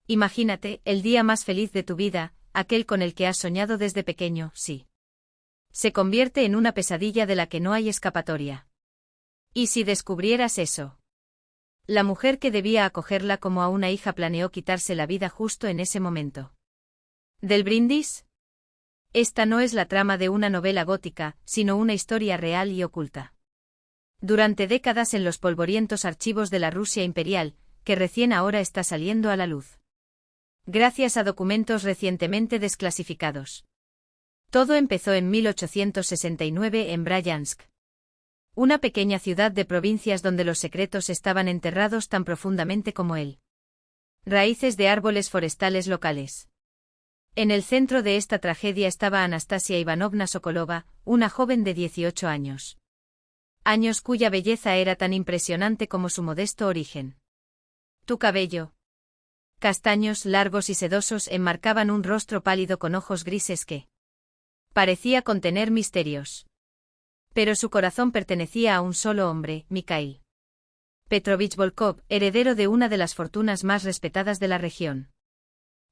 Imagínate, el día más feliz de tu vida, aquel con el que has soñado desde pequeño, sí. Se convierte en una pesadilla de la que no hay escapatoria. ¿Y si descubrieras eso? La mujer que debía acogerla como a una hija planeó quitarse la vida justo en ese momento. ¿Del brindis? Esta no es la trama de una novela gótica, sino una historia real y oculta. Durante décadas en los polvorientos archivos de la Rusia imperial, que recién ahora está saliendo a la luz. Gracias a documentos recientemente desclasificados. Todo empezó en 1869 en Bryansk. Una pequeña ciudad de provincias donde los secretos estaban enterrados tan profundamente como él. Raíces de árboles forestales locales. En el centro de esta tragedia estaba Anastasia Ivanovna Sokolova, una joven de 18 años. Años cuya belleza era tan impresionante como su modesto origen. Tu cabello. Castaños largos y sedosos enmarcaban un rostro pálido con ojos grises que parecía contener misterios. Pero su corazón pertenecía a un solo hombre, Mikhail Petrovich Volkov, heredero de una de las fortunas más respetadas de la región.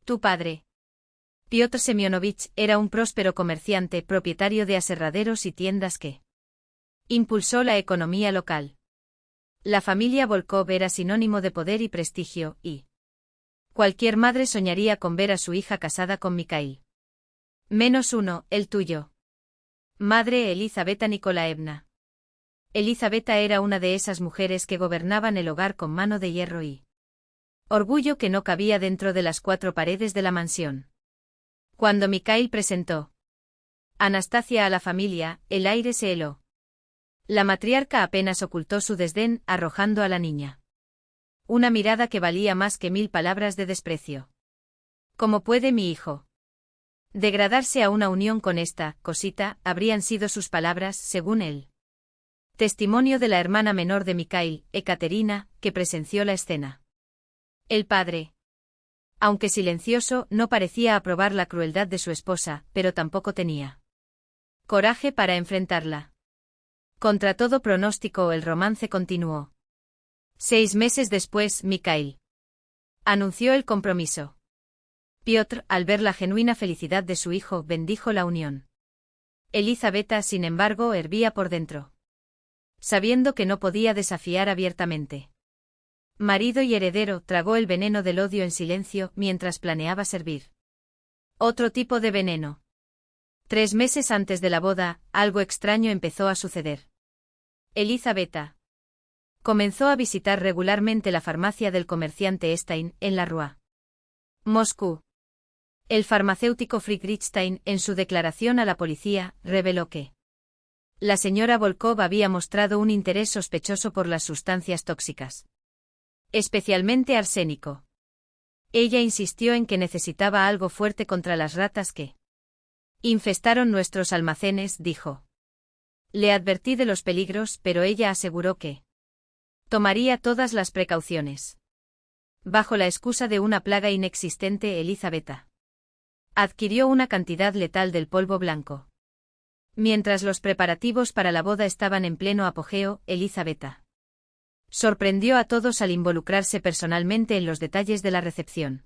Tu padre, Piotr Semyonovich, era un próspero comerciante, propietario de aserraderos y tiendas que impulsó la economía local. La familia Volkov era sinónimo de poder y prestigio, y cualquier madre soñaría con ver a su hija casada con Mikhail. Menos uno, el tuyo. Madre Elizaveta Nikolaevna. Elizaveta era una de esas mujeres que gobernaban el hogar con mano de hierro y orgullo que no cabía dentro de las cuatro paredes de la mansión. Cuando Mikhail presentó Anastasia a la familia, el aire se heló. La matriarca apenas ocultó su desdén, arrojando a la niña una mirada que valía más que 1000 palabras de desprecio. ¿Cómo puede mi hijo degradarse a una unión con esta cosita? Habrían sido sus palabras, según él. Testimonio de la hermana menor de Mikhail, Ekaterina, que presenció la escena. El padre, aunque silencioso, no parecía aprobar la crueldad de su esposa, pero tampoco tenía coraje para enfrentarla. Contra todo pronóstico, el romance continuó. 6 meses después, Mikhail anunció el compromiso. Piotr, al ver la genuina felicidad de su hijo, bendijo la unión. Elizaveta, sin embargo, hervía por dentro, sabiendo que no podía desafiar abiertamente. Marido y heredero, tragó el veneno del odio en silencio mientras planeaba servir otro tipo de veneno. 3 meses antes de la boda, algo extraño empezó a suceder. Elizaveta comenzó a visitar regularmente la farmacia del comerciante Stein, en la Rua Moscú. El farmacéutico Friedrich Stein, en su declaración a la policía, reveló que la señora Volkov había mostrado un interés sospechoso por las sustancias tóxicas, especialmente arsénico. Ella insistió en que necesitaba algo fuerte contra las ratas que infestaron nuestros almacenes, dijo. Le advertí de los peligros, pero ella aseguró que tomaría todas las precauciones. Bajo la excusa de una plaga inexistente, Elizaveta adquirió una cantidad letal del polvo blanco. Mientras los preparativos para la boda estaban en pleno apogeo, Elizaveta sorprendió a todos al involucrarse personalmente en los detalles de la recepción.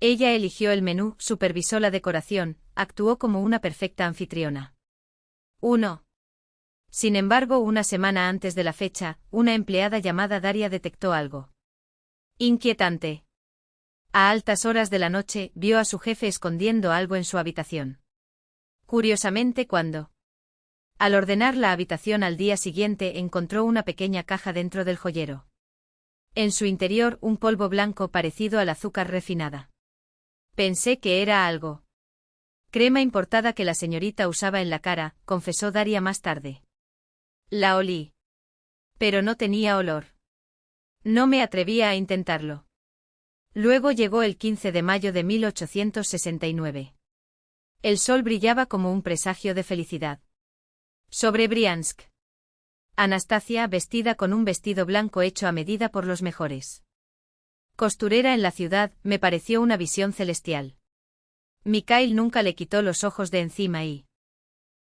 Ella eligió el menú, supervisó la decoración, actuó como una perfecta anfitriona. 1. Sin embargo, una semana antes de la fecha, una empleada llamada Daria detectó algo inquietante. A altas horas de la noche, vio a su jefe escondiendo algo en su habitación. Curiosamente, al ordenar la habitación al día siguiente, encontró una pequeña caja dentro del joyero. En su interior, un polvo blanco parecido al azúcar refinada. Pensé que era algo crema importada que la señorita usaba en la cara, confesó Daria más tarde. La olí. Pero no tenía olor. No me atrevía a intentarlo. Luego llegó el 15 de mayo de 1869. El sol brillaba como un presagio de felicidad. Sobre Briansk. Anastasia, vestida con un vestido blanco hecho a medida por los mejores costurera en la ciudad, me pareció una visión celestial. Mikhail nunca le quitó los ojos de encima y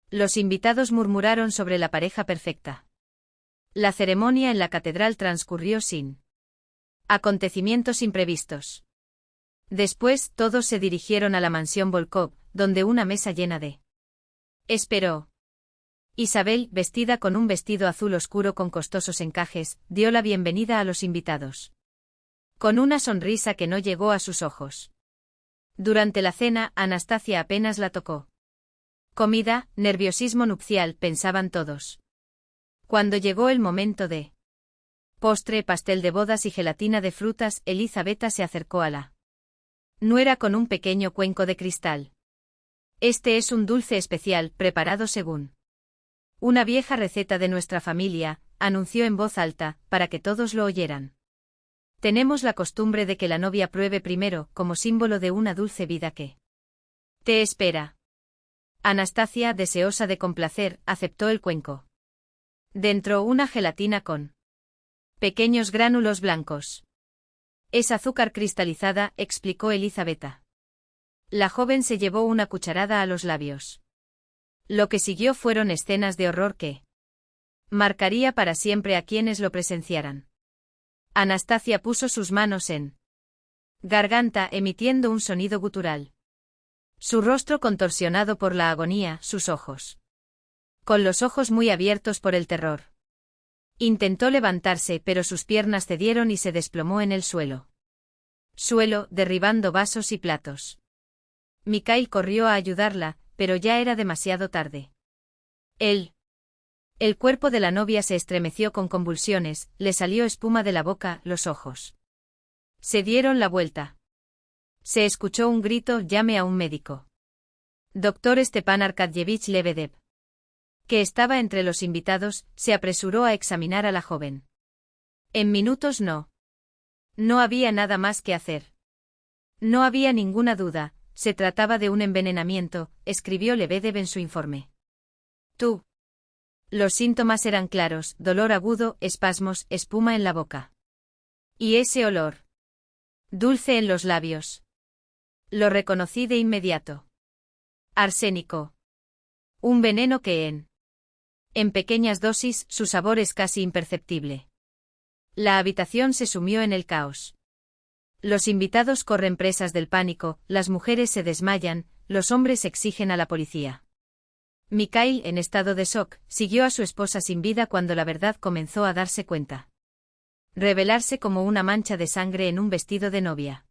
los invitados murmuraron sobre la pareja perfecta. La ceremonia en la catedral transcurrió sin acontecimientos imprevistos. Después, todos se dirigieron a la mansión Volkov, donde una mesa llena de esperó. Isabel, vestida con un vestido azul oscuro con costosos encajes, dio la bienvenida a los invitados. Con una sonrisa que no llegó a sus ojos. Durante la cena, Anastasia apenas la tocó. Comida, nerviosismo nupcial, pensaban todos. Cuando llegó el momento de postre, pastel de bodas y gelatina de frutas, Elizabeth se acercó a la nuera con un pequeño cuenco de cristal. Este es un dulce especial, preparado según una vieja receta de nuestra familia, anunció en voz alta, para que todos lo oyeran. Tenemos la costumbre de que la novia pruebe primero, como símbolo de una dulce vida que te espera. Anastasia, deseosa de complacer, aceptó el cuenco. Dentro una gelatina con pequeños gránulos blancos. Es azúcar cristalizada, explicó Elizabeth. La joven se llevó una cucharada a los labios. Lo que siguió fueron escenas de horror que marcaría para siempre a quienes lo presenciaran. Anastasia puso sus manos en garganta, emitiendo un sonido gutural. Su rostro contorsionado por la agonía, sus ojos con los ojos muy abiertos por el terror. Intentó levantarse, pero sus piernas cedieron y se desplomó en el suelo. Derribando vasos y platos. Mikhail corrió a ayudarla, pero ya era demasiado tarde. El cuerpo de la novia se estremeció con convulsiones, le salió espuma de la boca, los ojos se dieron la vuelta. Se escuchó un grito: «Llame a un médico». Dr. Stepan Arkadyevich Lebedev, que estaba entre los invitados, se apresuró a examinar a la joven. En minutos no había nada más que hacer. No había ninguna duda, se trataba de un envenenamiento, escribió Lebedev en su informe. Los síntomas eran claros: dolor agudo, espasmos, espuma en la boca. Y ese olor dulce en los labios. Lo reconocí de inmediato. Arsénico. Un veneno que en pequeñas dosis, su sabor es casi imperceptible. La habitación se sumió en el caos. Los invitados corren presas del pánico, las mujeres se desmayan, los hombres exigen a la policía. Mikhail, en estado de shock, siguió a su esposa sin vida cuando la verdad comenzó a darse cuenta. Revelarse como una mancha de sangre en un vestido de novia.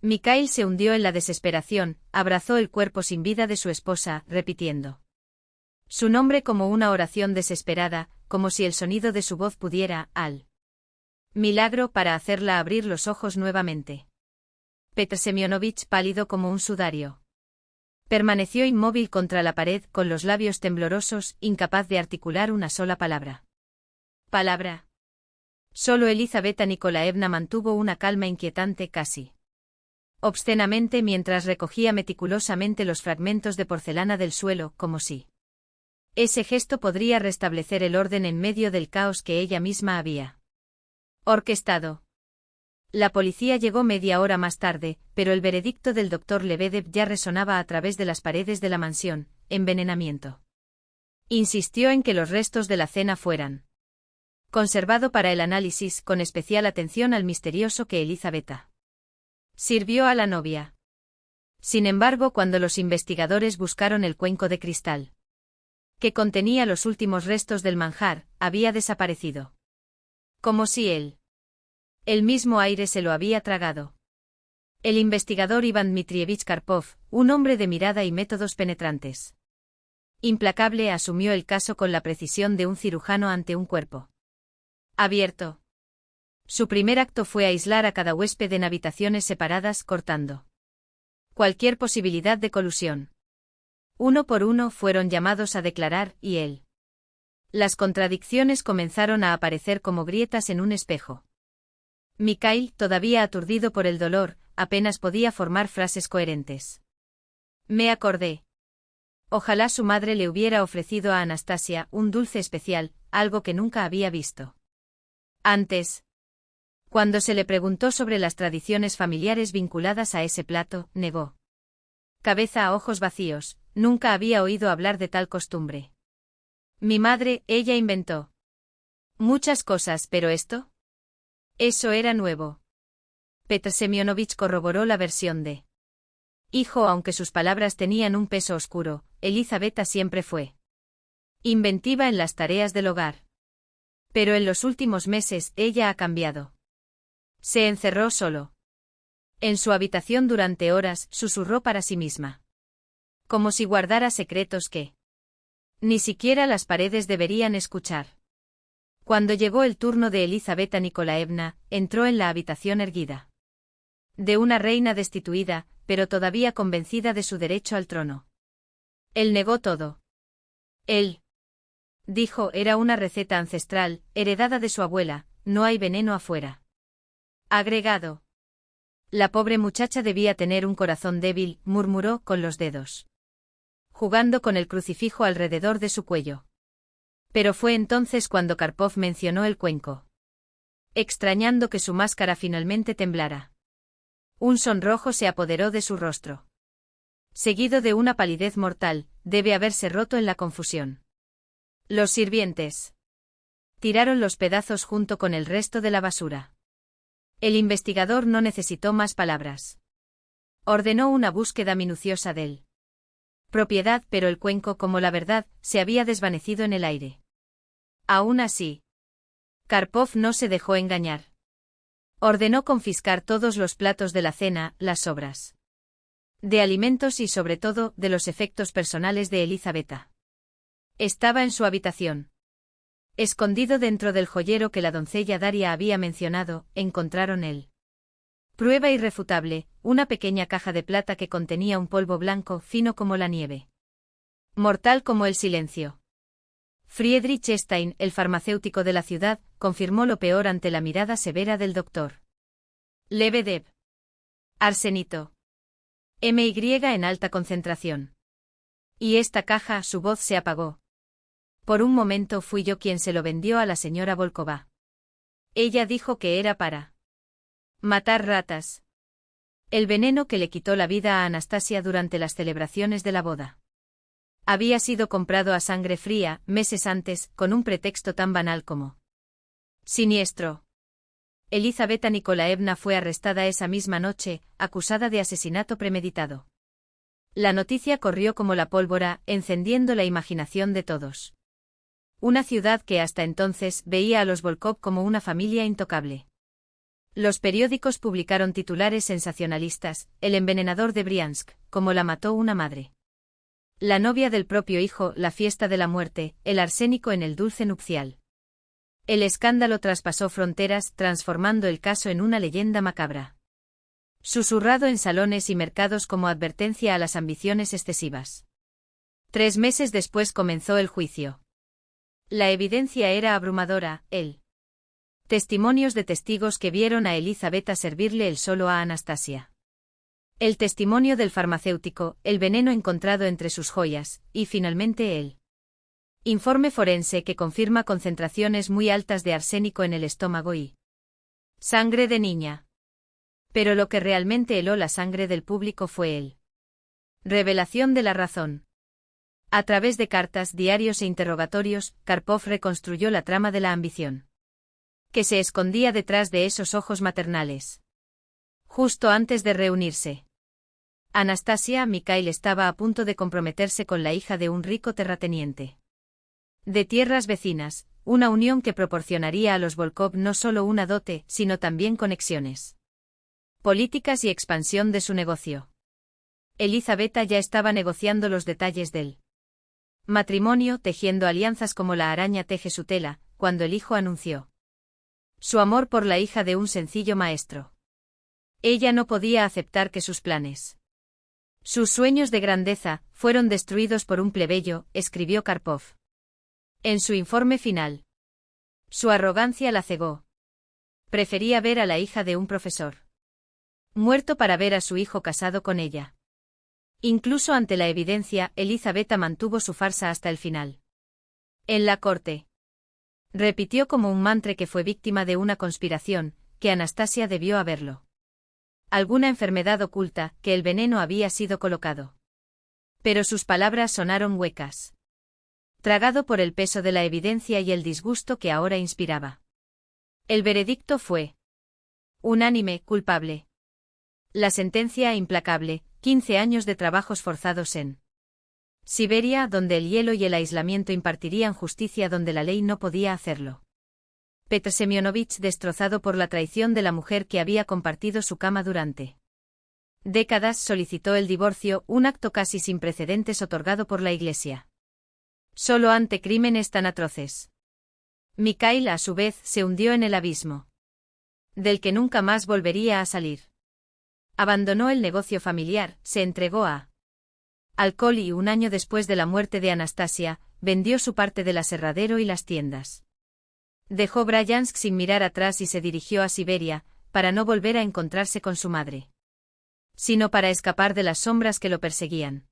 Mikhail se hundió en la desesperación, abrazó el cuerpo sin vida de su esposa, repitiendo su nombre como una oración desesperada, como si el sonido de su voz pudiera, al milagro, para hacerla abrir los ojos nuevamente. Petr Semyonovich, pálido como un sudario, permaneció inmóvil contra la pared, con los labios temblorosos, incapaz de articular una sola palabra. Solo Elizabeth Nikolaevna mantuvo una calma inquietante, casi obscenamente, mientras recogía meticulosamente los fragmentos de porcelana del suelo, como si ese gesto podría restablecer el orden en medio del caos que ella misma había orquestado. La policía llegó media hora más tarde, pero el veredicto del doctor Lebedev ya resonaba a través de las paredes de la mansión: envenenamiento. Insistió en que los restos de la cena fueran conservado para el análisis, con especial atención al misterioso que Elizabeth sirvió a la novia. Sin embargo, cuando los investigadores buscaron el cuenco de cristal que contenía los últimos restos del manjar, había desaparecido. Como si el mismo aire se lo había tragado. El investigador Iván Dmitrievich Karpov, un hombre de mirada y métodos penetrantes, implacable, asumió el caso con la precisión de un cirujano ante un cuerpo abierto. Su primer acto fue aislar a cada huésped en habitaciones separadas, cortando cualquier posibilidad de colusión. Uno por uno fueron llamados a declarar, y las contradicciones comenzaron a aparecer como grietas en un espejo. Mikhail, todavía aturdido por el dolor, apenas podía formar frases coherentes. Me acordé. Ojalá su madre le hubiera ofrecido a Anastasia un dulce especial, algo que nunca había visto antes. Cuando se le preguntó sobre las tradiciones familiares vinculadas a ese plato, negó. Cabeza a ojos vacíos: nunca había oído hablar de tal costumbre. Mi madre, ella inventó muchas cosas, pero esto, eso era nuevo. Petr Semyonovich corroboró la versión de hijo, aunque sus palabras tenían un peso oscuro. Elizaveta siempre fue inventiva en las tareas del hogar. Pero en los últimos meses ella ha cambiado. Se encerró solo en su habitación durante horas, susurró para sí misma. Como si guardara secretos que ni siquiera las paredes deberían escuchar. Cuando llegó el turno de Elizaveta Nikolaevna, entró en la habitación erguida de una reina destituida, pero todavía convencida de su derecho al trono. Él negó todo. Él dijo, era una receta ancestral, heredada de su abuela, no hay veneno afuera. Agregado. La pobre muchacha debía tener un corazón débil, murmuró con los dedos, jugando con el crucifijo alrededor de su cuello. Pero fue entonces cuando Karpov mencionó el cuenco, extrañando que su máscara finalmente temblara. Un sonrojo se apoderó de su rostro, seguido de una palidez mortal, debe haberse roto en la confusión. Los sirvientes tiraron los pedazos junto con el resto de la basura. El investigador no necesitó más palabras. Ordenó una búsqueda minuciosa del propiedad, pero el cuenco, como la verdad, se había desvanecido en el aire. Aún así, Karpov no se dejó engañar. Ordenó confiscar todos los platos de la cena, las sobras de alimentos y sobre todo, de los efectos personales de Elizaveta. Estaba en su habitación. Escondido dentro del joyero que la doncella Daria había mencionado, encontraron él. Prueba irrefutable, una pequeña caja de plata que contenía un polvo blanco fino como la nieve. Mortal como el silencio. Friedrich Stein, el farmacéutico de la ciudad, confirmó lo peor ante la mirada severa del doctor Lebedev. Arsenito. MY en alta concentración. Y esta caja, su voz se apagó. Por un momento fui yo quien se lo vendió a la señora Volkova. Ella dijo que era para matar ratas. El veneno que le quitó la vida a Anastasia durante las celebraciones de la boda había sido comprado a sangre fría, meses antes, con un pretexto tan banal como siniestro. Elizaveta Nikolaevna fue arrestada esa misma noche, acusada de asesinato premeditado. La noticia corrió como la pólvora, encendiendo la imaginación de todos. Una ciudad que hasta entonces veía a los Volkov como una familia intocable. Los periódicos publicaron titulares sensacionalistas, el envenenador de Briansk, como la mató una madre. La novia del propio hijo, la fiesta de la muerte, el arsénico en el dulce nupcial. El escándalo traspasó fronteras, transformando el caso en una leyenda macabra. Susurrado en salones y mercados como advertencia a las ambiciones excesivas. 3 meses después comenzó el juicio. La evidencia era abrumadora, testimonios de testigos que vieron a Elizaveta servirle el solo a Anastasia. El testimonio del farmacéutico, el veneno encontrado entre sus joyas, y finalmente el informe forense que confirma concentraciones muy altas de arsénico en el estómago y sangre de niña. Pero lo que realmente heló la sangre del público fue el revelación de la razón. A través de cartas, diarios e interrogatorios, Karpov reconstruyó la trama de la ambición que se escondía detrás de esos ojos maternales. Justo antes de reunirse, Anastasia Mikhail estaba a punto de comprometerse con la hija de un rico terrateniente de tierras vecinas, una unión que proporcionaría a los Volkov no solo una dote, sino también conexiones políticas y expansión de su negocio. Elizaveta ya estaba negociando los detalles del matrimonio, tejiendo alianzas como la araña teje su tela, cuando el hijo anunció su amor por la hija de un sencillo maestro. Ella no podía aceptar que sus planes, sus sueños de grandeza, fueron destruidos por un plebeyo, escribió Karpov en su informe final. Su arrogancia la cegó. Prefería ver a la hija de un profesor muerto para ver a su hijo casado con ella. Incluso ante la evidencia, Elizaveta mantuvo su farsa hasta el final. En la corte, repitió como un mantra que fue víctima de una conspiración, que Anastasia debió haberlo. Alguna enfermedad oculta, que el veneno había sido colocado. Pero sus palabras sonaron huecas. Tragado por el peso de la evidencia y el disgusto que ahora inspiraba. El veredicto fue Unánime, culpable. La sentencia implacable, 15 años de trabajos forzados en Siberia, donde el hielo y el aislamiento impartirían justicia donde la ley no podía hacerlo. Petr Semyonovich destrozado por la traición de la mujer que había compartido su cama durante décadas solicitó el divorcio, un acto casi sin precedentes otorgado por la Iglesia. Solo ante crímenes tan atroces. Mikhail, a su vez, se hundió en el abismo, del que nunca más volvería a salir. Abandonó el negocio familiar, se entregó a alcohol y un año después de la muerte de Anastasia, vendió su parte del aserradero y las tiendas. Dejó Bryansk sin mirar atrás y se dirigió a Siberia, para no volver a encontrarse con su madre, sino para escapar de las sombras que lo perseguían.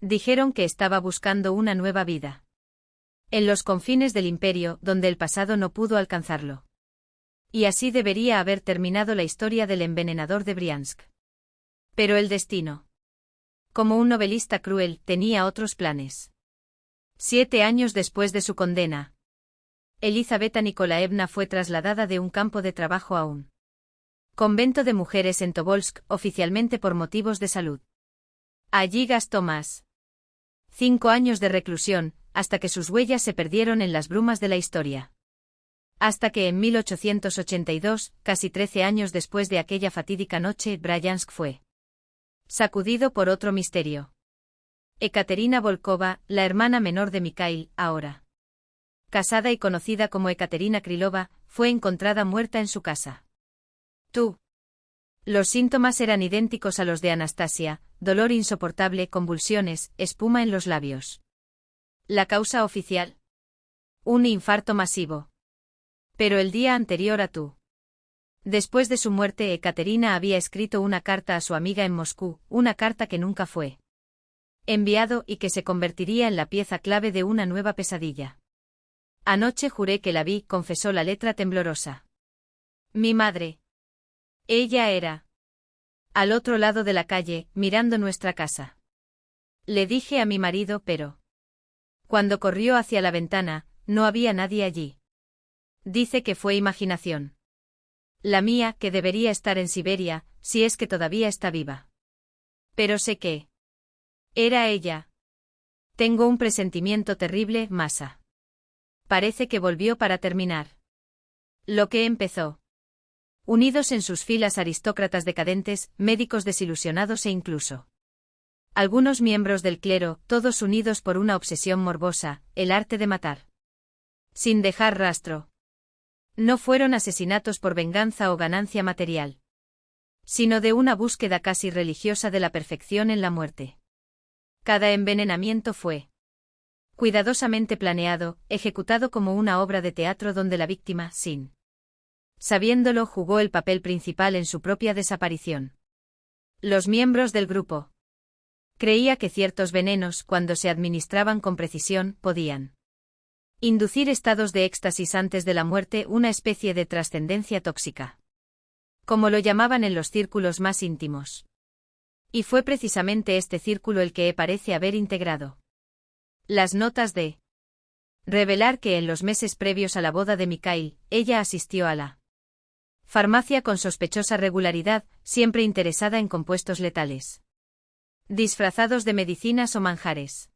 Dijeron que estaba buscando una nueva vida en los confines del imperio, donde el pasado no pudo alcanzarlo. Y así debería haber terminado la historia del envenenador de Briansk. Pero el destino, como un novelista cruel, tenía otros planes. 7 años después de su condena, Elizaveta Nikolaevna fue trasladada de un campo de trabajo a un convento de mujeres en Tobolsk, oficialmente por motivos de salud. Allí gastó más 5 años de reclusión, hasta que sus huellas se perdieron en las brumas de la historia. Hasta que en 1882, casi 13 años después de aquella fatídica noche, Bryansk fue sacudido por otro misterio. Ekaterina Volkova, la hermana menor de Mikhail, ahora casada y conocida como Ekaterina Krylova, fue encontrada muerta en su casa. Los síntomas eran idénticos a los de Anastasia: dolor insoportable, convulsiones, espuma en los labios. La causa oficial: un infarto masivo. Pero el día anterior a después de su muerte, Ekaterina había escrito una carta a su amiga en Moscú, una carta que nunca fue enviado y que se convertiría en la pieza clave de una nueva pesadilla. Anoche juré que la vi, confesó la letra temblorosa. Mi madre. Ella era al otro lado de la calle, mirando nuestra casa. Le dije a mi marido, pero cuando corrió hacia la ventana, no había nadie allí. Dice que fue imaginación. La mía, que debería estar en Siberia, si es que todavía está viva. Pero sé que era ella. Tengo un presentimiento terrible, Masa. Parece que volvió para terminar lo que empezó. Unidos en sus filas aristócratas decadentes, médicos desilusionados e incluso algunos miembros del clero, todos unidos por una obsesión morbosa, el arte de matar sin dejar rastro. No fueron asesinatos por venganza o ganancia material, sino de una búsqueda casi religiosa de la perfección en la muerte. Cada envenenamiento fue cuidadosamente planeado, ejecutado como una obra de teatro donde la víctima, sin sabiéndolo, jugó el papel principal en su propia desaparición. Los miembros del grupo creía que ciertos venenos, cuando se administraban con precisión, podían inducir estados de éxtasis antes de la muerte, una especie de trascendencia tóxica, como lo llamaban en los círculos más íntimos. Y fue precisamente este círculo el que parece haber integrado las notas de revelar que en los meses previos a la boda de Mikhail, ella asistió a la farmacia con sospechosa regularidad, siempre interesada en compuestos letales, disfrazados de medicinas o manjares.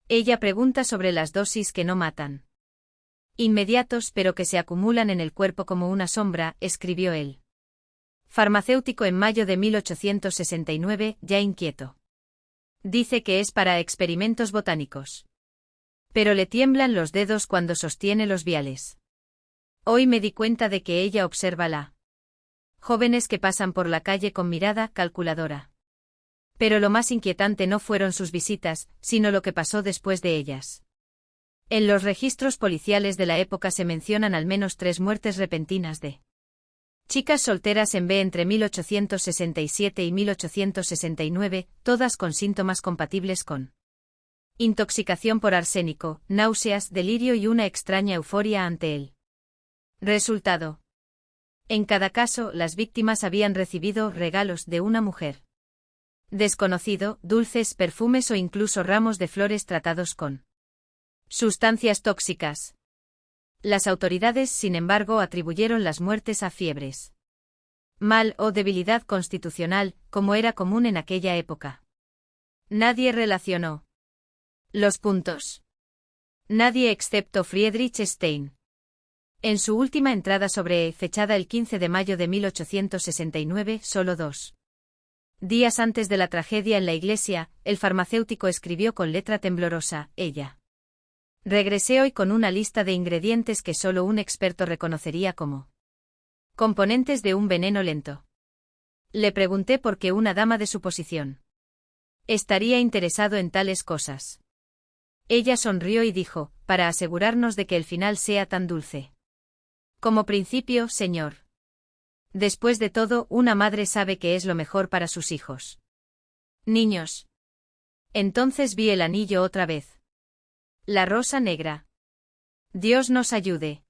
Ella pregunta sobre las dosis que no matan, inmediatos pero que se acumulan en el cuerpo como una sombra, escribió él. Farmacéutico en mayo de 1869, ya inquieto. Dice que es para experimentos botánicos. Pero le tiemblan los dedos cuando sostiene los viales. Hoy me di cuenta de que ella observa la jóvenes que pasan por la calle con mirada calculadora. Pero lo más inquietante no fueron sus visitas, sino lo que pasó después de ellas. En los registros policiales de la época se mencionan al menos 3 muertes repentinas de chicas solteras en B entre 1867 y 1869, todas con síntomas compatibles con intoxicación por arsénico, náuseas, delirio y una extraña euforia ante él. Resultado: en cada caso, las víctimas habían recibido regalos de una mujer desconocido, dulces, perfumes o incluso ramos de flores tratados con sustancias tóxicas. Las autoridades, sin embargo, atribuyeron las muertes a fiebres mal o debilidad constitucional, como era común en aquella época. Nadie relacionó los puntos. Nadie excepto Friedrich Stein. En su última entrada sobre fechada el 15 de mayo de 1869, solo 2 días antes de la tragedia en la iglesia, el farmacéutico escribió con letra temblorosa, ella. Regresé hoy con una lista de ingredientes que solo un experto reconocería como componentes de un veneno lento. Le pregunté por qué una dama de su posición estaría interesado en tales cosas. Ella sonrió y dijo, para asegurarnos de que el final sea tan dulce. Como principio, señor. Después de todo, una madre sabe que es lo mejor para sus hijos. Niños. Entonces vi el anillo otra vez. La rosa negra. Dios nos ayude.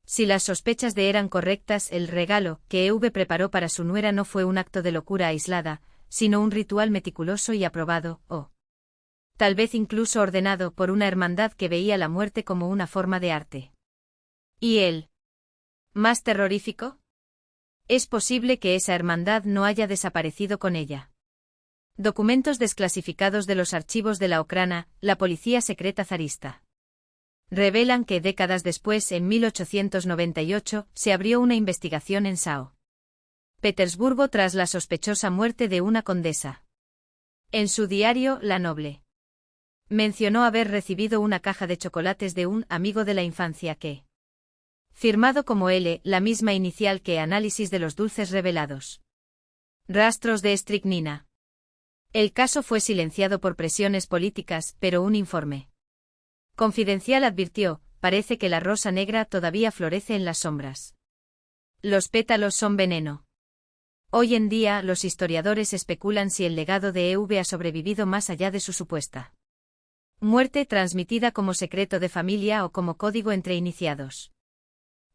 Si las sospechas de eran correctas, el regalo que EV preparó para su nuera no fue un acto de locura aislada, sino un ritual meticuloso y aprobado, o tal vez incluso ordenado por una hermandad que veía la muerte como una forma de arte. ¿Y él? ¿Más terrorífico? Es posible que esa hermandad no haya desaparecido con ella. Documentos desclasificados de los archivos de la Okrana, la policía secreta zarista, revelan que décadas después, en 1898, se abrió una investigación en Sao Petersburgo tras la sospechosa muerte de una condesa. En su diario, La Noble mencionó haber recibido una caja de chocolates de un amigo de la infancia que, firmado como L, la misma inicial que análisis de los dulces revelados. Rastros de estricnina. El caso fue silenciado por presiones políticas, pero un informe confidencial advirtió, parece que la rosa negra todavía florece en las sombras. Los pétalos son veneno. Hoy en día, los historiadores especulan si el legado de EV ha sobrevivido más allá de su supuesta muerte, transmitida como secreto de familia o como código entre iniciados.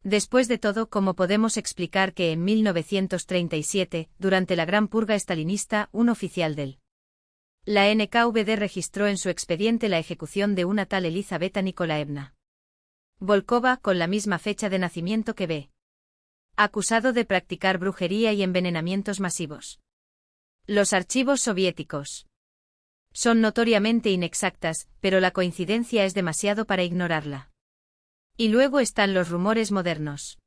Después de todo, ¿cómo podemos explicar que en 1937, durante la Gran Purga estalinista, un oficial la NKVD registró en su expediente la ejecución de una tal Elizaveta Nikolaevna Volkova con la misma fecha de nacimiento que B, acusado de practicar brujería y envenenamientos masivos? Los archivos soviéticos son notoriamente inexactas, pero la coincidencia es demasiado para ignorarla. Y luego están los rumores modernos.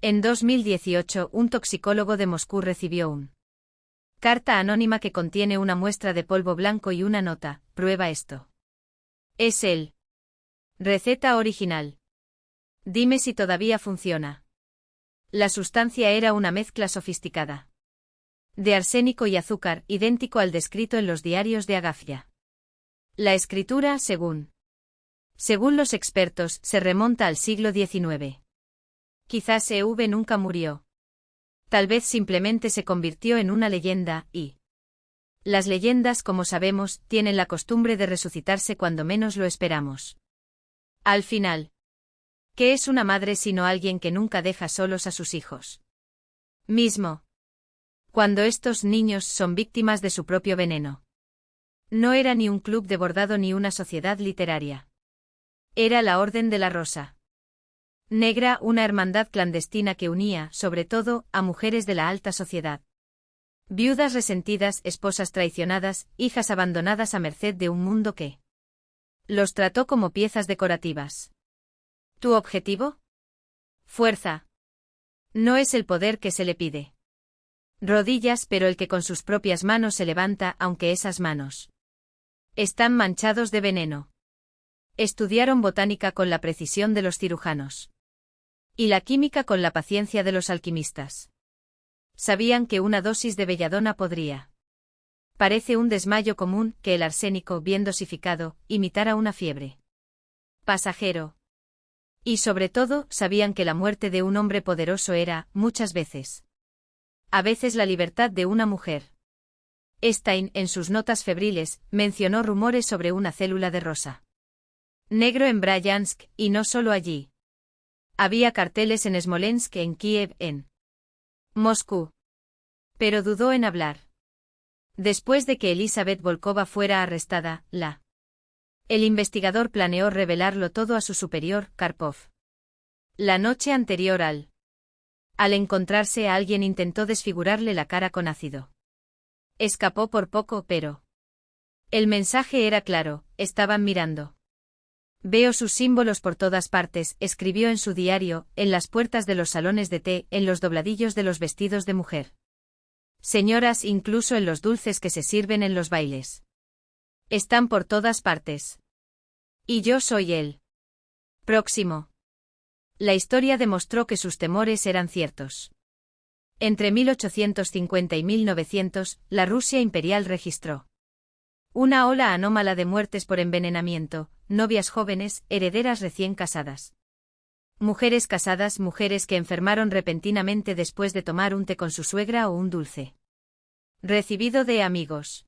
En 2018, un toxicólogo de Moscú recibió una carta anónima que contiene una muestra de polvo blanco y una nota, prueba esto. Es el receta original. Dime si todavía funciona. La sustancia era una mezcla sofisticada de arsénico y azúcar, idéntico al descrito en los diarios de Agafya. La escritura, según los expertos, se remonta al siglo XIX. Quizás EV nunca murió. Tal vez simplemente se convirtió en una leyenda, y las leyendas, como sabemos, tienen la costumbre de resucitarse cuando menos lo esperamos. Al final, ¿qué es una madre sino alguien que nunca deja solos a sus hijos? Mismo cuando estos niños son víctimas de su propio veneno. No era ni un club de bordado ni una sociedad literaria. Era la Orden de la Rosa Negra, una hermandad clandestina que unía, sobre todo, a mujeres de la alta sociedad. Viudas resentidas, esposas traicionadas, hijas abandonadas a merced de un mundo que los trató como piezas decorativas. ¿Tu objetivo? Fuerza. No es el poder que se le pide. Rodillas, pero el que con sus propias manos se levanta, aunque esas manos están manchados de veneno. Estudiaron botánica con la precisión de los cirujanos y la química con la paciencia de los alquimistas. Sabían que una dosis de belladona podría. Parece un desmayo común que el arsénico, bien dosificado, imitara una fiebre pasajero. Y sobre todo, sabían que la muerte de un hombre poderoso era, muchas veces, a veces la libertad de una mujer. Stein, en sus notas febriles, mencionó rumores sobre una célula de rosa negro en Bryansk, y no solo allí. Había carteles en Smolensk, en Kiev, en Moscú. Pero dudó en hablar. Después de que Elizabeth Volkova fuera arrestada, el investigador planeó revelarlo todo a su superior, Karpov. La noche anterior al Al encontrarse a alguien intentó desfigurarle la cara con ácido. Escapó por poco, pero... El mensaje era claro, estaban mirando. Veo sus símbolos por todas partes, escribió en su diario, en las puertas de los salones de té, en los dobladillos de los vestidos de mujer. Señoras, incluso en los dulces que se sirven en los bailes. Están por todas partes. Y yo soy él. Próximo. La historia demostró que sus temores eran ciertos. Entre 1850 y 1900, la Rusia imperial registró una ola anómala de muertes por envenenamiento, novias jóvenes, herederas recién casadas. Mujeres casadas, mujeres que enfermaron repentinamente después de tomar un té con su suegra o un dulce. Recibido de amigos.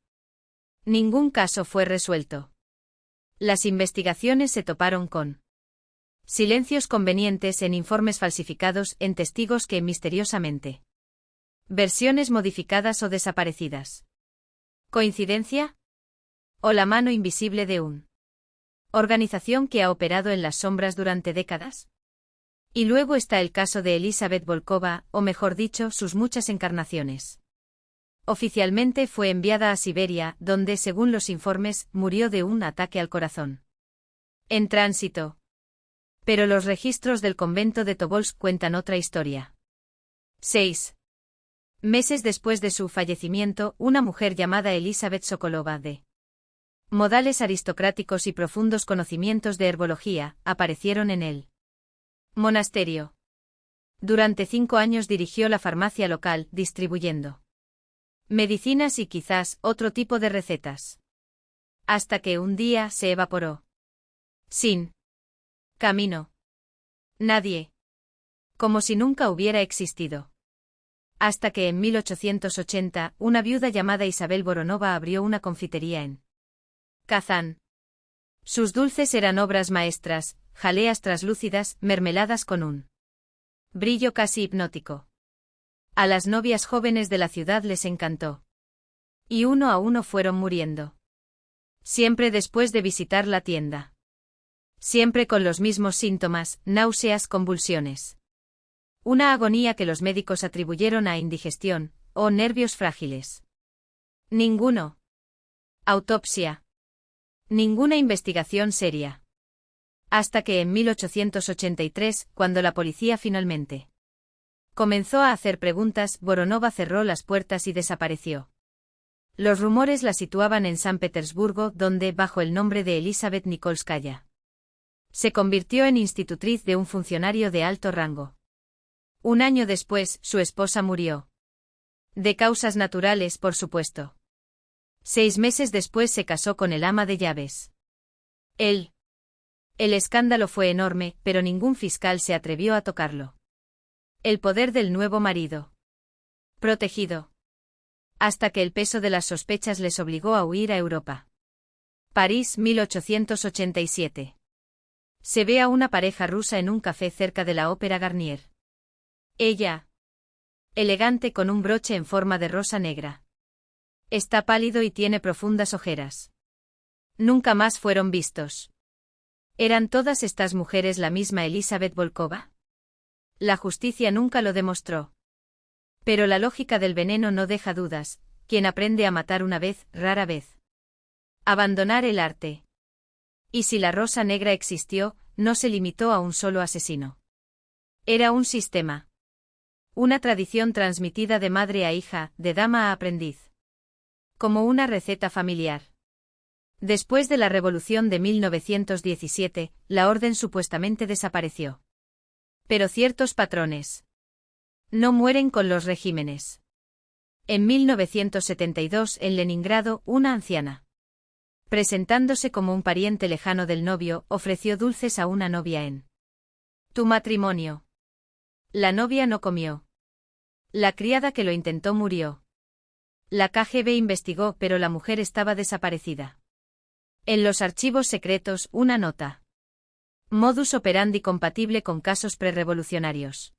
Ningún caso fue resuelto. Las investigaciones se toparon con silencios convenientes en informes falsificados, en testigos que misteriosamente. Versiones modificadas o desaparecidas. ¿Coincidencia? ¿O la mano invisible de un organización que ha operado en las sombras durante décadas? Y luego está el caso de Elizabeth Volkova, o mejor dicho, sus muchas encarnaciones. Oficialmente fue enviada a Siberia, donde, según los informes, murió de un ataque al corazón. En tránsito. Pero los registros del convento de Tobolsk cuentan otra historia. 6 meses después de su fallecimiento, una mujer llamada Elizabeth Sokolova de modales aristocráticos y profundos conocimientos de herbología, aparecieron en el monasterio. Durante 5 años dirigió la farmacia local, distribuyendo medicinas y quizás otro tipo de recetas. Hasta que un día se evaporó. Sin camino. Nadie. Como si nunca hubiera existido. Hasta que en 1880, una viuda llamada Isabel Voronova abrió una confitería en Kazán. Sus dulces eran obras maestras, jaleas traslúcidas, mermeladas con un brillo casi hipnótico. A las novias jóvenes de la ciudad les encantó. Y uno a uno fueron muriendo. Siempre después de visitar la tienda. Siempre con los mismos síntomas, náuseas, convulsiones. Una agonía que los médicos atribuyeron a indigestión, o nervios frágiles. Ninguno. Autopsia. Ninguna investigación seria. Hasta que en 1883, cuando la policía finalmente comenzó a hacer preguntas, Voronova cerró las puertas y desapareció. Los rumores la situaban en San Petersburgo, donde, bajo el nombre de Elizabeth Nikolskaya, se convirtió en institutriz de un funcionario de alto rango. Un año después, su esposa murió. De causas naturales, por supuesto. 6 meses después se casó con el ama de llaves. El escándalo fue enorme, pero ningún fiscal se atrevió a tocarlo. El poder del nuevo marido. Protegido. Hasta que el peso de las sospechas les obligó a huir a Europa. París, 1887. Se ve a una pareja rusa en un café cerca de la Ópera Garnier. Ella. Elegante con un broche en forma de rosa negra. Está pálido y tiene profundas ojeras. Nunca más fueron vistos. ¿Eran todas estas mujeres la misma Elizabeth Volkova? La justicia nunca lo demostró. Pero la lógica del veneno no deja dudas, quien aprende a matar una vez, rara vez. Abandonar el arte. Y si la rosa negra existió, no se limitó a un solo asesino. Era un sistema. Una tradición transmitida de madre a hija, de dama a aprendiz. Como una receta familiar. Después de la Revolución de 1917, la orden supuestamente desapareció. Pero ciertos patrones no mueren con los regímenes. En 1972, en Leningrado, una anciana, presentándose como un pariente lejano del novio, ofreció dulces a una novia en tu matrimonio. La novia no comió. La criada que lo intentó murió. La KGB investigó, pero la mujer estaba desaparecida. En los archivos secretos, una nota. Modus operandi compatible con casos prerevolucionarios.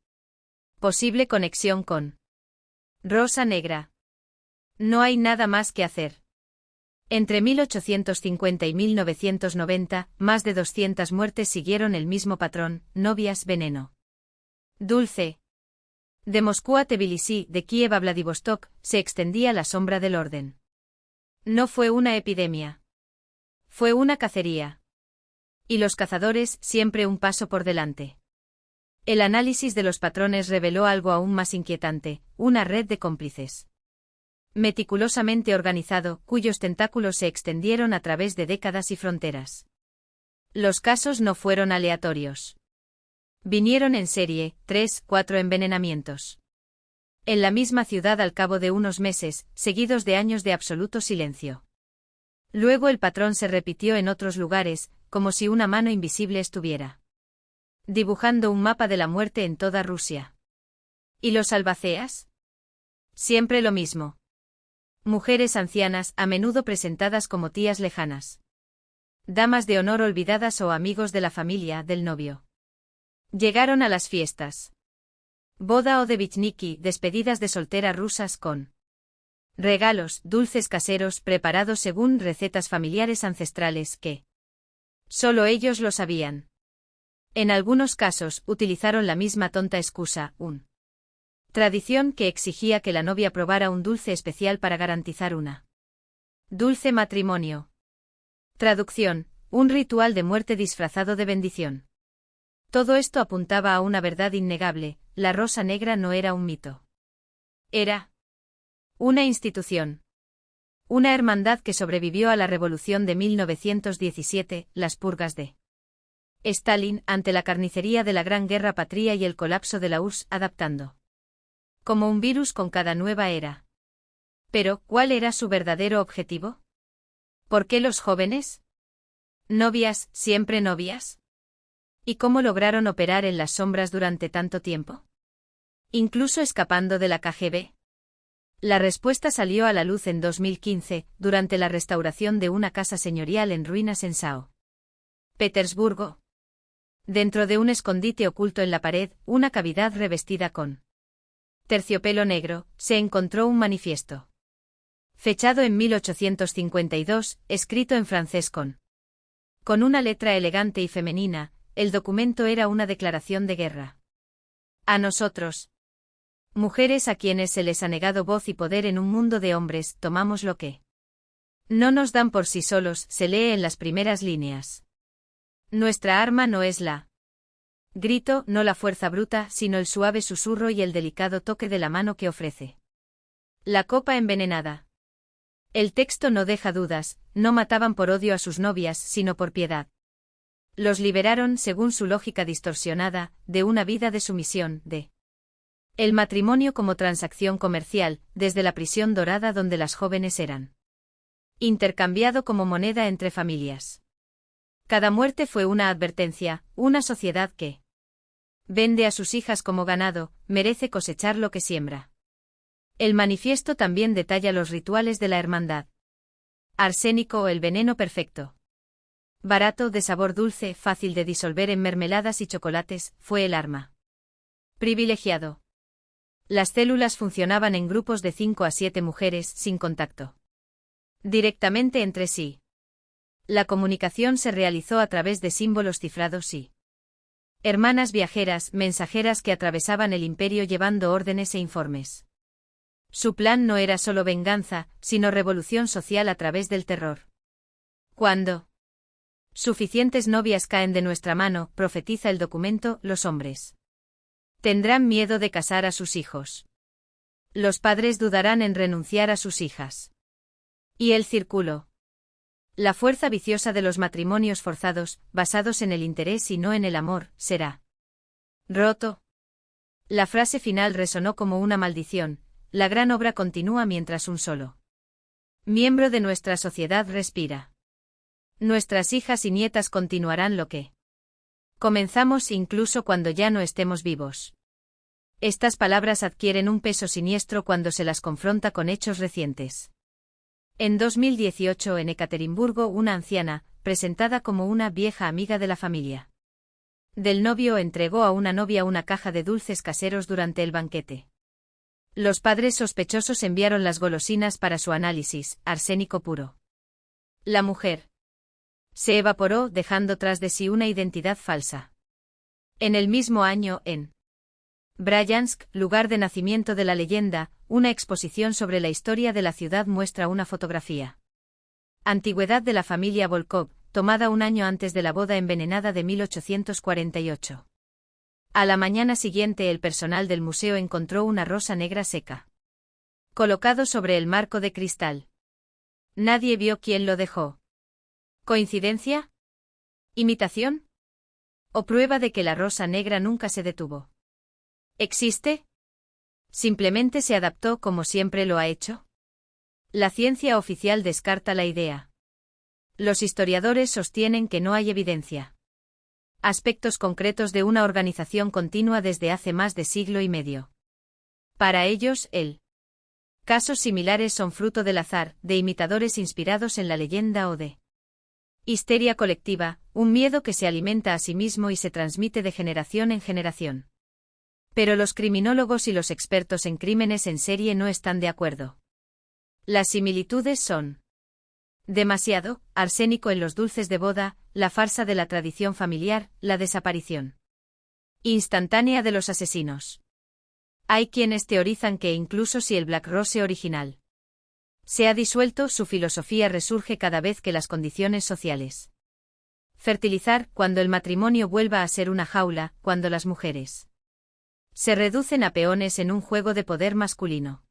Posible conexión con Rosa Negra. No hay nada más que hacer. Entre 1850 y 1990, más de 200 muertes siguieron el mismo patrón: novias, veneno. Dulce. De Moscú a Tbilisí, de Kiev a Vladivostok, se extendía la sombra del orden. No fue una epidemia. Fue una cacería. Y los cazadores siempre un paso por delante. El análisis de los patrones reveló algo aún más inquietante, una red de cómplices. Meticulosamente organizado, cuyos tentáculos se extendieron a través de décadas y fronteras. Los casos no fueron aleatorios. Vinieron en serie, 3, 4 envenenamientos. En la misma ciudad al cabo de unos meses, seguidos de años de absoluto silencio. Luego el patrón se repitió en otros lugares, como si una mano invisible estuviera dibujando un mapa de la muerte en toda Rusia. ¿Y los albaceas? Siempre lo mismo. Mujeres ancianas, a menudo presentadas como tías lejanas. Damas de honor olvidadas o amigos de la familia del novio. Llegaron a las fiestas. Boda o de Vichniki, despedidas de soltera rusas con regalos, dulces caseros preparados según recetas familiares ancestrales que solo ellos lo sabían. En algunos casos utilizaron la misma tonta excusa, tradición que exigía que la novia probara un dulce especial para garantizar una dulce matrimonio. Traducción, un ritual de muerte disfrazado de bendición. Todo esto apuntaba a una verdad innegable, la rosa negra no era un mito. Era una institución. Una hermandad que sobrevivió a la revolución de 1917, las purgas de Stalin, ante la carnicería de la Gran Guerra Patria y el colapso de la URSS, adaptando como un virus con cada nueva era. Pero, ¿cuál era su verdadero objetivo? ¿Por qué los jóvenes? ¿Novias, siempre novias? ¿Y cómo lograron operar en las sombras durante tanto tiempo? ¿Incluso escapando de la KGB? La respuesta salió a la luz en 2015, durante la restauración de una casa señorial en ruinas en Sao Petersburgo. Dentro de un escondite oculto en la pared, una cavidad revestida con terciopelo negro, se encontró un manifiesto. Fechado en 1852, escrito en francés con una letra elegante y femenina, el documento era una declaración de guerra. A nosotros, mujeres a quienes se les ha negado voz y poder en un mundo de hombres, tomamos lo que no nos dan por sí solos, se lee en las primeras líneas. Nuestra arma no es la grito, no la fuerza bruta, sino el suave susurro y el delicado toque de la mano que ofrece la copa envenenada. El texto no deja dudas, no mataban por odio a sus novias, sino por piedad. Los liberaron, según su lógica distorsionada, de una vida de sumisión, de el matrimonio como transacción comercial, desde la prisión dorada donde las jóvenes eran intercambiado como moneda entre familias. Cada muerte fue una advertencia, una sociedad que vende a sus hijas como ganado, merece cosechar lo que siembra. El manifiesto también detalla los rituales de la hermandad. Arsénico, el veneno perfecto. Barato, de sabor dulce, fácil de disolver en mermeladas y chocolates, fue el arma. Privilegiado. Las células funcionaban en grupos de 5 a 7 mujeres, sin contacto directamente entre sí. La comunicación se realizó a través de símbolos cifrados y hermanas viajeras, mensajeras que atravesaban el imperio llevando órdenes e informes. Su plan no era solo venganza, sino revolución social a través del terror. Cuando suficientes novias caen de nuestra mano, profetiza el documento, los hombres tendrán miedo de casar a sus hijos. Los padres dudarán en renunciar a sus hijas. Y el círculo. La fuerza viciosa de los matrimonios forzados, basados en el interés y no en el amor, será roto. La frase final resonó como una maldición. La gran obra continúa mientras un solo miembro de nuestra sociedad respira. Nuestras hijas y nietas continuarán lo que comenzamos incluso cuando ya no estemos vivos. Estas palabras adquieren un peso siniestro cuando se las confronta con hechos recientes. En 2018 en Ekaterimburgo una anciana, presentada como una vieja amiga de la familia del novio, entregó a una novia una caja de dulces caseros durante el banquete. Los padres sospechosos enviaron las golosinas para su análisis, arsénico puro. La mujer se evaporó, dejando tras de sí una identidad falsa. En el mismo año, en Bryansk, lugar de nacimiento de la leyenda, una exposición sobre la historia de la ciudad muestra una fotografía. Antigüedad de la familia Volkov, tomada un año antes de la boda envenenada de 1848. A la mañana siguiente el personal del museo encontró una rosa negra seca, colocado sobre el marco de cristal. Nadie vio quién lo dejó. ¿Coincidencia? ¿Imitación? ¿O prueba de que la rosa negra nunca se detuvo? ¿Existe? ¿Simplemente se adaptó como siempre lo ha hecho? La ciencia oficial descarta la idea. Los historiadores sostienen que no hay evidencia. Aspectos concretos de una organización continua desde hace más de siglo y medio. Para ellos, casos similares son fruto del azar, de imitadores inspirados en la leyenda o de histeria colectiva, un miedo que se alimenta a sí mismo y se transmite de generación en generación. Pero los criminólogos y los expertos en crímenes en serie no están de acuerdo. Las similitudes son demasiado, arsénico en los dulces de boda, la farsa de la tradición familiar, la desaparición instantánea de los asesinos. Hay quienes teorizan que incluso si el Black Rose original se ha disuelto, su filosofía resurge cada vez que las condiciones sociales fertilizar, cuando el matrimonio vuelva a ser una jaula, cuando las mujeres se reducen a peones en un juego de poder masculino.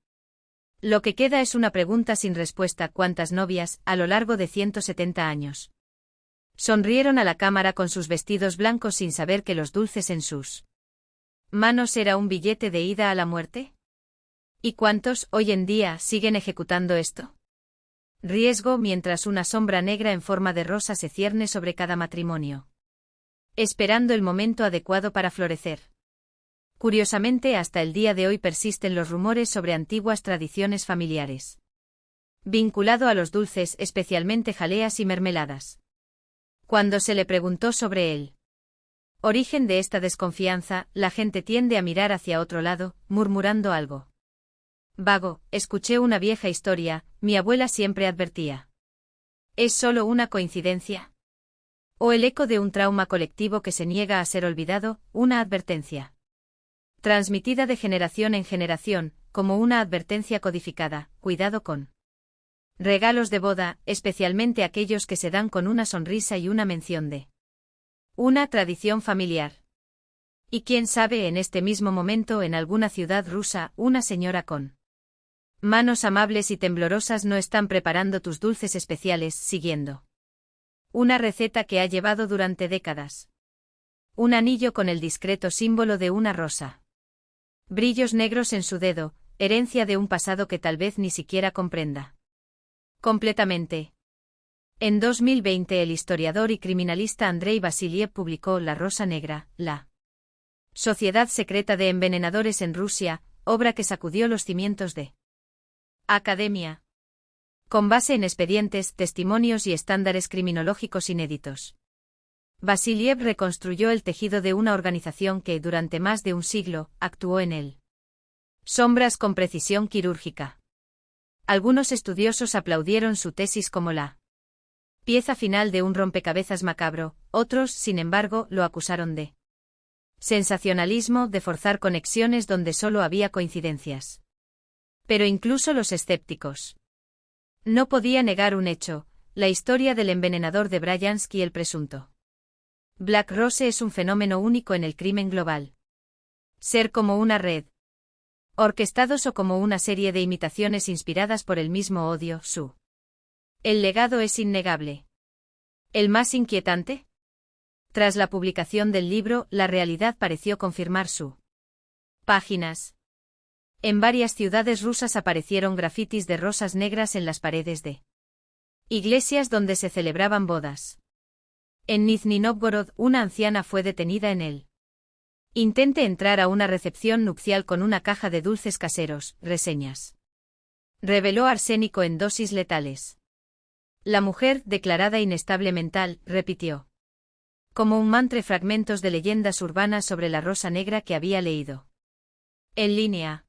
Lo que queda es una pregunta sin respuesta: ¿cuántas novias, a lo largo de 170 años, sonrieron a la cámara con sus vestidos blancos sin saber que los dulces en sus manos era un billete de ida a la muerte? ¿Y cuántos, hoy en día, siguen ejecutando esto? Riesgo mientras una sombra negra en forma de rosa se cierne sobre cada matrimonio, esperando el momento adecuado para florecer. Curiosamente, hasta el día de hoy persisten los rumores sobre antiguas tradiciones familiares, vinculado a los dulces, especialmente jaleas y mermeladas. Cuando se le preguntó sobre el origen de esta desconfianza, la gente tiende a mirar hacia otro lado, murmurando algo vago. Escuché una vieja historia, mi abuela siempre advertía. ¿Es solo una coincidencia? ¿O el eco de un trauma colectivo que se niega a ser olvidado, una advertencia transmitida de generación en generación, como una advertencia codificada? Cuidado con regalos de boda, especialmente aquellos que se dan con una sonrisa y una mención de una tradición familiar. Y quién sabe, en este mismo momento en alguna ciudad rusa, una señora con manos amables y temblorosas no están preparando tus dulces especiales, siguiendo una receta que ha llevado durante décadas. Un anillo con el discreto símbolo de una rosa. Brillos negros en su dedo, herencia de un pasado que tal vez ni siquiera comprenda completamente. En 2020 el historiador y criminalista Andrei Vasiliev publicó La Rosa Negra, la Sociedad Secreta de Envenenadores en Rusia, obra que sacudió los cimientos de academia. Con base en expedientes, testimonios y estándares criminológicos inéditos. Vasiliev reconstruyó el tejido de una organización que, durante más de un siglo, actuó en él sombras con precisión quirúrgica. Algunos estudiosos aplaudieron su tesis como la pieza final de un rompecabezas macabro, otros, sin embargo, lo acusaron de sensacionalismo, de forzar conexiones donde solo había coincidencias. Pero incluso los escépticos no podían negar un hecho: la historia del envenenador de Bryansk y el presunto Black Rose es un fenómeno único en el crimen global. Ser como una red, orquestados o como una serie de imitaciones inspiradas por el mismo odio, el legado es innegable. ¿El más inquietante? Tras la publicación del libro, la realidad pareció confirmar su páginas. En varias ciudades rusas aparecieron grafitis de rosas negras en las paredes de iglesias donde se celebraban bodas. En Nizhny Novgorod, una anciana fue detenida en él. Intente entrar a una recepción nupcial con una caja de dulces caseros, reseñas. Reveló arsénico en dosis letales. La mujer, declarada inestable mental, repitió como un mantra fragmentos de leyendas urbanas sobre la rosa negra que había leído en línea.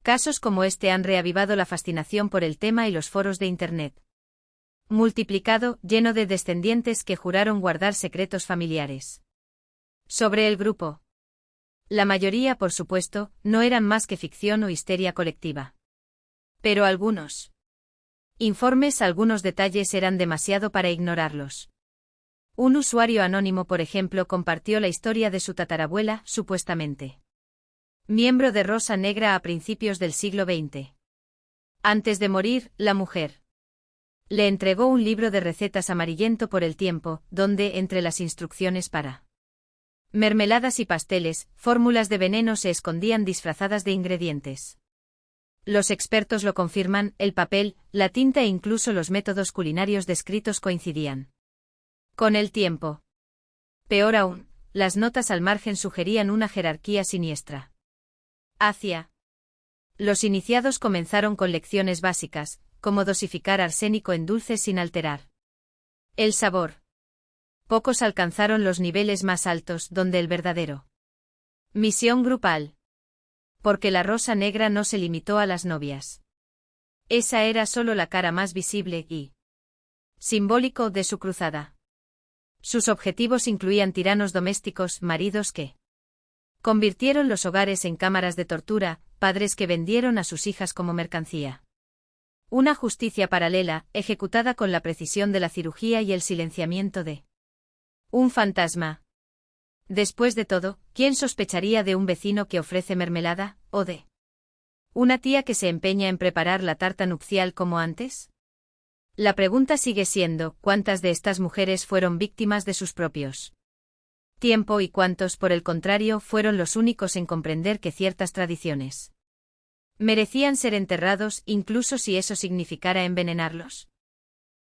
Casos como este han reavivado la fascinación por el tema y los foros de Internet multiplicado, lleno de descendientes que juraron guardar secretos familiares sobre el grupo. La mayoría, por supuesto, no eran más que ficción o histeria colectiva. Pero algunos algunos detalles eran demasiado para ignorarlos. Un usuario anónimo, por ejemplo, compartió la historia de su tatarabuela, supuestamente miembro de Rosa Negra a principios del siglo XX. Antes de morir, la mujer le entregó un libro de recetas amarillento por el tiempo, donde, entre las instrucciones para mermeladas y pasteles, fórmulas de veneno se escondían disfrazadas de ingredientes. Los expertos lo confirman, el papel, la tinta e incluso los métodos culinarios descritos coincidían con el tiempo. Peor aún, las notas al margen sugerían una jerarquía siniestra. Los iniciados comenzaron con lecciones básicas, como dosificar arsénico en dulces sin alterar el sabor. Pocos alcanzaron los niveles más altos, donde el verdadero misión grupal. Porque la Rosa Negra no se limitó a las novias. Esa era solo la cara más visible y simbólico de su cruzada. Sus objetivos incluían tiranos domésticos, maridos que convirtieron los hogares en cámaras de tortura, padres que vendieron a sus hijas como mercancía. Una justicia paralela, ejecutada con la precisión de la cirugía y el silenciamiento de un fantasma. Después de todo, ¿quién sospecharía de un vecino que ofrece mermelada, o de una tía que se empeña en preparar la tarta nupcial como antes? La pregunta sigue siendo, ¿cuántas de estas mujeres fueron víctimas de sus propios tiempo y cuántos, por el contrario, fueron los únicos en comprender que ciertas tradiciones merecían ser enterrados, incluso si eso significara envenenarlos?